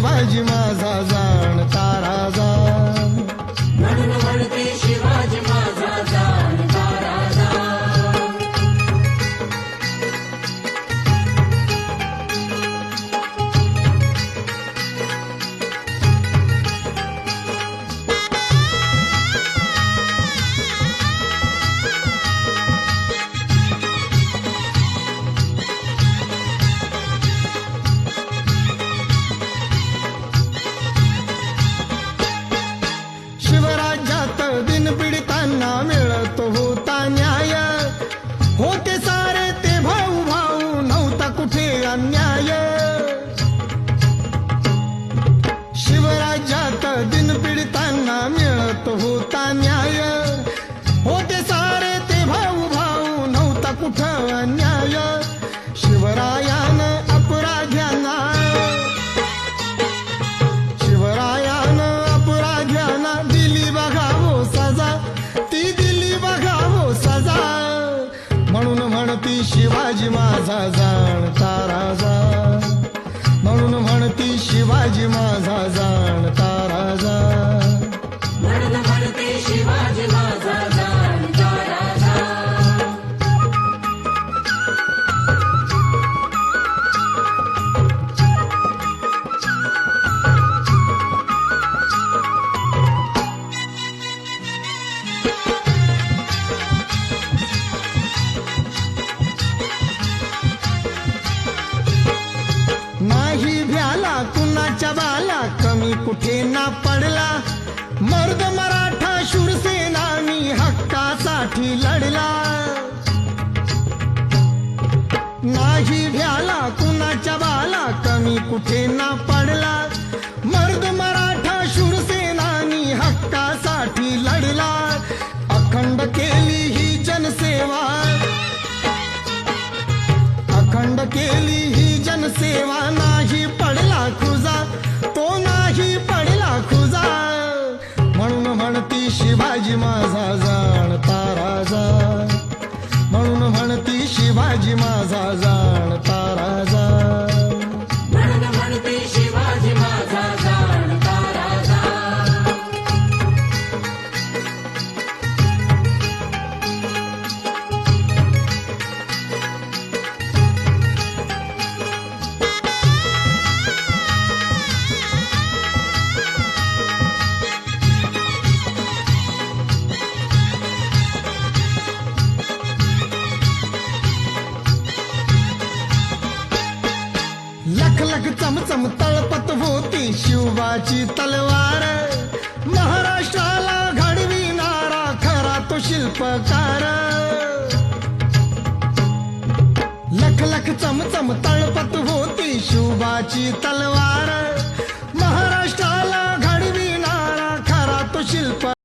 शिवाजी माझा जाणता राजा, म्हणून म्हणते शिवाजी माझा जाणता राजा. शिवराज्यात दिन पीडितांना मिळत होता न्याय, होते सारे ते भाऊ भाऊ, नव्हता कुठे अन्याय. शिवराज्यात दिन पीडितांना मिळत होता न्याय, होते सारे ते भाऊ भाऊ, नव्हता कुठं अन्याय. शिवरायानं अपराध्यांना, शिवरायानं अपराध्यांना दिली बघावो सजा, ती दिली बघावो सजा. म्हणून म्हणती शिवाजी माझा जाणता राजा, म्हणून म्हणती शिवाजी माझा जाणता राजा. म्हणून म्हणते शिवाजी माझा जाणता राजा. नाही भ्याला कुणाच्या बाला, कमी कुठे ना पडला. मर्द मराठा शूरसेना मी हक्कासाठी लढला. नाही भ्याला कुणाच्या बाला, कमी कुठे ना पडला. मर्द मराठा शूरसेना मी हक्कासाठी लढला. अखंड केली ही जनसेवा, अखंड केली ही जनसेवा. नाही पडला खुजा, तो नाही पडला खुजा. म्हणून म्हणती शिवाजी माझा जाणता राजा, म्हणून म्हणती शिवाजी माझा जाणता राजा. म्हणून म्हणते शिवाजी माझा जाणता राजा. लख लख चमचम तळपत होती शिवबाची तलवार. महाराष्ट्राला घडविणारा खरा तो शिल्पकार. लख लख चमचम तळपत होती शिवबाची तलवार. महाराष्ट्राला घडविणारा खरा तो शिल्प